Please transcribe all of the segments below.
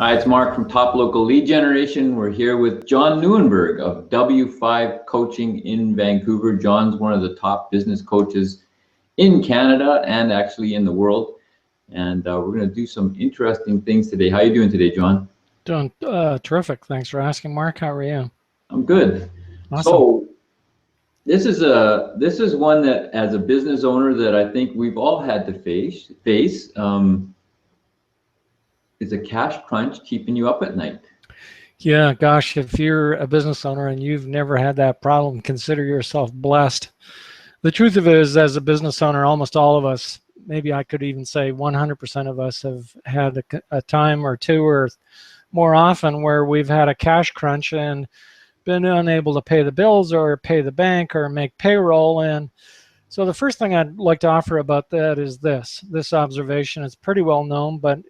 Hi, it's Mark from Top Local Lead Generation. We're here with John Nieuwenburg of W5 Coaching in Vancouver. John's one of the top business coaches in Canada and actually in the world. And we're going to do some interesting things today. How are you doing today, John? Doing terrific. Thanks for asking, Mark. How are you? I'm good. Awesome. So this is one that, as a business owner, that I think we've all had to face. Is a cash crunch keeping you up at night? Yeah, gosh, if you're a business owner and you've never had that problem, consider yourself blessed. The truth of it is, as a business owner, almost all of us, maybe I could even say 100% of us, have had a time or two or more often where we've had a cash crunch and been unable to pay the bills or pay the bank or make payroll. And so the first thing I'd like to offer about that is this observation. It's pretty well known, but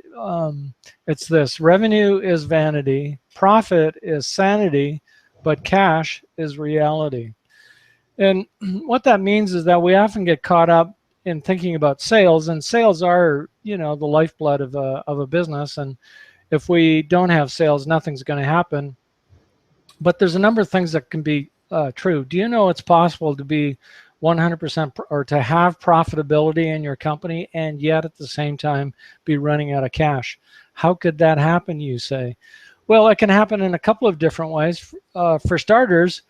it's this: revenue is vanity, profit is sanity, but cash is reality. And what that means is that we often get caught up in thinking about sales, and sales are, the lifeblood of a business. And if we don't have sales, nothing's going to happen. But there's a number of things that can be true. Do you know it's possible to be 100% or to have profitability in your company and yet at the same time be running out of cash? How could that happen, you say? Well, it can happen in a couple of different ways. For starters,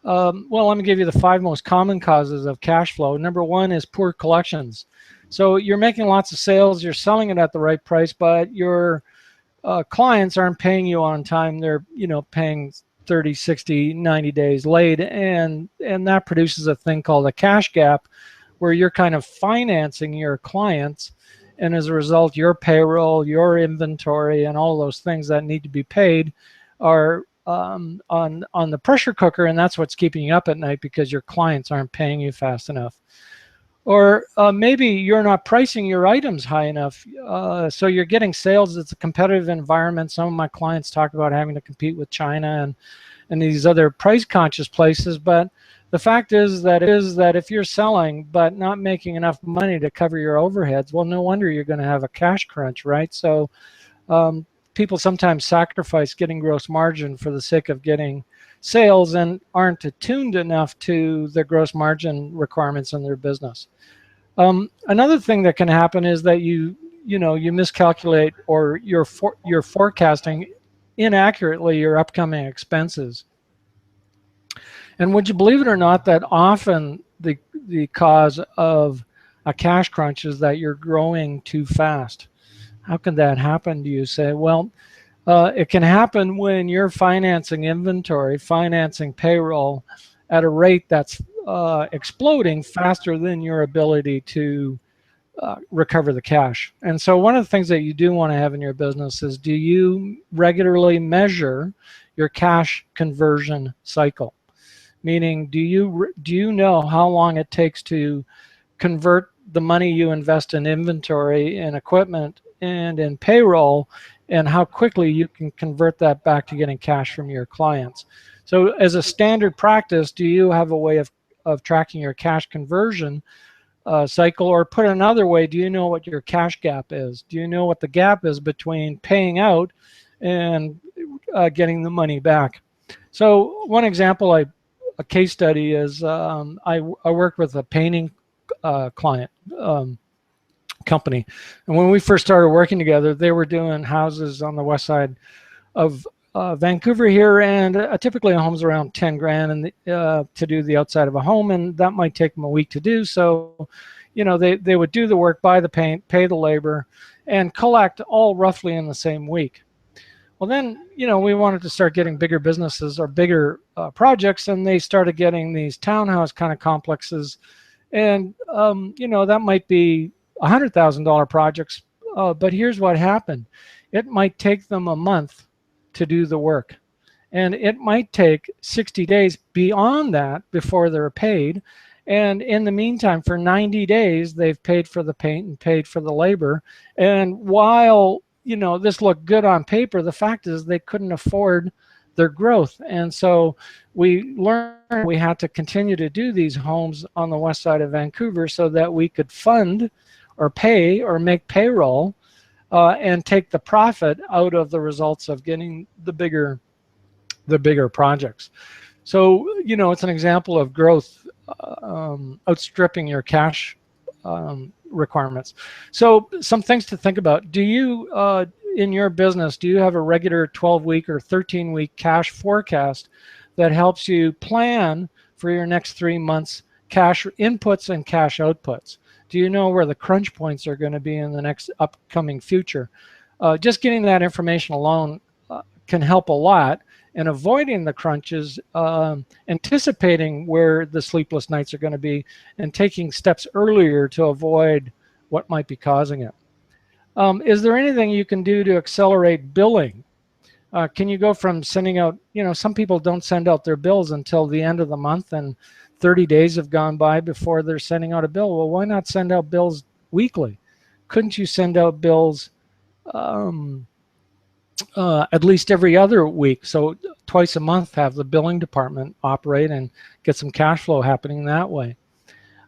well, let me give you the 5 most common causes of cash flow. Number one is poor collections. So you're making lots of sales, you're selling it at the right price, but your clients aren't paying you on time. They're, paying 30, 60, 90 days late, and that produces a thing called a cash gap, where you're kind of financing your clients, and as a result, your payroll, your inventory, and all those things that need to be paid are on the pressure cooker, and that's what's keeping you up at night, because your clients aren't paying you fast enough. Or maybe you're not pricing your items high enough, so you're getting sales. It's a competitive environment. Some of my clients talk about having to compete with China and these other price-conscious places, but the fact is that if you're selling but not making enough money to cover your overheads, well, no wonder you're going to have a cash crunch, right? So people sometimes sacrifice getting gross margin for the sake of getting sales and aren't attuned enough to the gross margin requirements in their business. Another thing that can happen is that you miscalculate, or you're forecasting inaccurately your upcoming expenses. And would you believe it or not, that often the cause of a cash crunch is that you're growing too fast. How can that happen, do you say? Well, it can happen when you're financing inventory, financing payroll at a rate that's exploding faster than your ability to recover the cash. And so one of the things that you do want to have in your business is, do you regularly measure your cash conversion cycle? Meaning, do you know how long it takes to convert the money you invest in inventory and equipment and in payroll, and how quickly you can convert that back to getting cash from your clients? So as a standard practice, do you have a way of tracking your cash conversion cycle? Or put another way, do you know what your cash gap is? Do you know what the gap is between paying out and getting the money back? So one example, a case study is, I worked with a painting client company. And when we first started working together, they were doing houses on the west side of Vancouver here, and typically a home's around 10 grand and to do the outside of a home, and that might take them a week to do. So, they would do the work, buy the paint, pay the labor, and collect all roughly in the same week. Well, then, we wanted to start getting bigger businesses or bigger projects, and they started getting these townhouse kind of complexes. And, that might be $100,000 projects. But here's what happened. It might take them a month to do the work. And it might take 60 days beyond that before they're paid. And in the meantime, for 90 days, they've paid for the paint and paid for the labor. And while, this looked good on paper, the fact is they couldn't afford their growth. And so we learned we had to continue to do these homes on the west side of Vancouver so that we could fund or pay or make payroll and take the profit out of the results of getting the bigger projects. So, you know, it's an example of growth outstripping your cash requirements. So some things to think about. Do you, in your business, do you have a regular 12-week or 13-week cash forecast that helps you plan for your next 3 months cash inputs and cash outputs? Do you know where the crunch points are going to be in the next upcoming future? Just getting that information alone can help a lot. And avoiding the crunches, anticipating where the sleepless nights are going to be, and taking steps earlier to avoid what might be causing it. Is there anything you can do to accelerate billing? Can you go from sending out, you know, some people don't send out their bills until the end of the month, and 30 days have gone by before they're sending out a bill. Well, why not send out bills weekly? Couldn't you send out bills at least every other week? So twice a month, have the billing department operate and get some cash flow happening that way.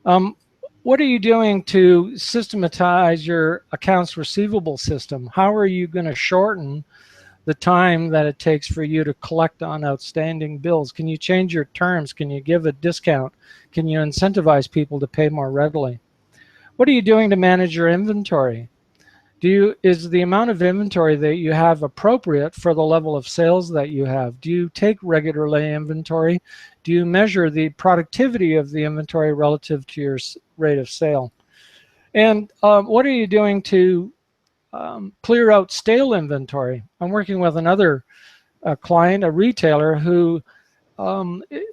What are you doing to systematize your accounts receivable system? How are you going to shorten the time that it takes for you to collect on outstanding bills? Can you change your terms? Can you give a discount? Can you incentivize people to pay more readily? What are you doing to manage your inventory? Is the amount of inventory that you have appropriate for the level of sales that you have? Do you take regularly inventory? Do you measure the productivity of the inventory relative to your rate of sale? And what are you doing to clear out stale inventory? I'm working with another client, a retailer, who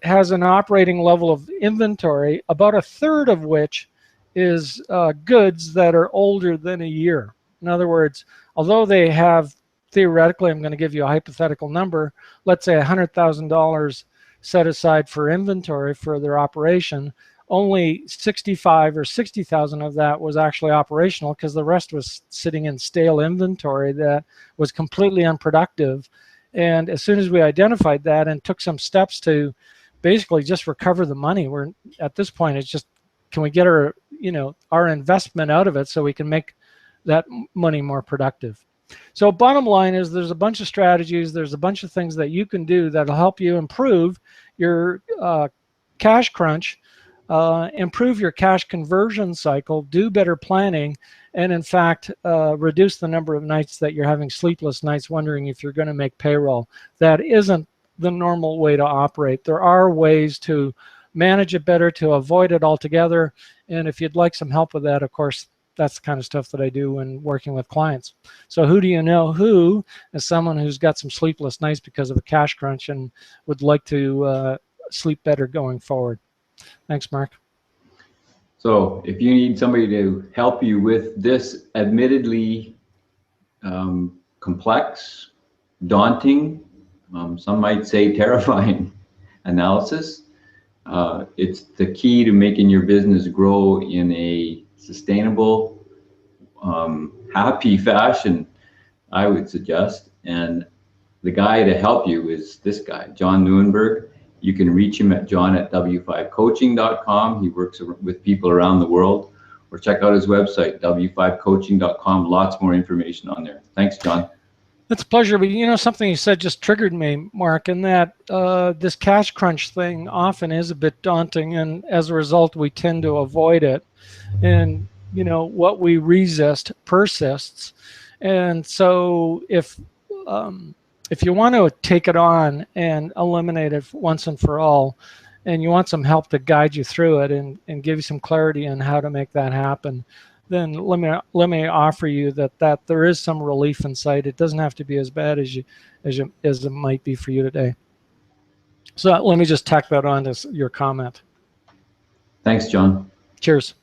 has an operating level of inventory, about a third of which is goods that are older than a year. In other words, although they have, theoretically, I'm going to give you a hypothetical number, let's say $100,000 set aside for inventory for their operation, only 65 or 60,000 of that was actually operational, because the rest was sitting in stale inventory that was completely unproductive. And as soon as we identified that and took some steps to basically just recover the money, we're at this point, it's just, can we get our, you know, our investment out of it so we can make that money more productive? So bottom line is, there's a bunch of strategies, there's a bunch of things that you can do that'll help you improve your cash crunch, improve your cash conversion cycle, do better planning, and in fact, reduce the number of nights that you're having sleepless nights wondering if you're going to make payroll. That isn't the normal way to operate. There are ways to manage it better, to avoid it altogether. And if you'd like some help with that, of course, that's the kind of stuff that I do when working with clients. So who do you know who is someone who's got some sleepless nights because of a cash crunch and would like to sleep better going forward? Thanks, Mark. So if you need somebody to help you with this admittedly complex, daunting, some might say terrifying analysis, it's the key to making your business grow in a sustainable, happy fashion, I would suggest. And the guy to help you is this guy, John Nieuwenburg. You can reach him at john@w5coaching.com. He works with people around the world. Or check out his website, w5coaching.com. Lots more information on there. Thanks, John. It's a pleasure. But you know, something you said just triggered me, Mark, in that this cash crunch thing often is a bit daunting, and as a result, we tend to avoid it. And you know, what we resist persists. And so if you want to take it on and eliminate it once and for all, and you want some help to guide you through it and give you some clarity on how to make that happen, then let me offer you that there is some relief in sight. It doesn't have to be as bad as it might be for you today. So let me just tack that on to your comment. Thanks, John. Cheers.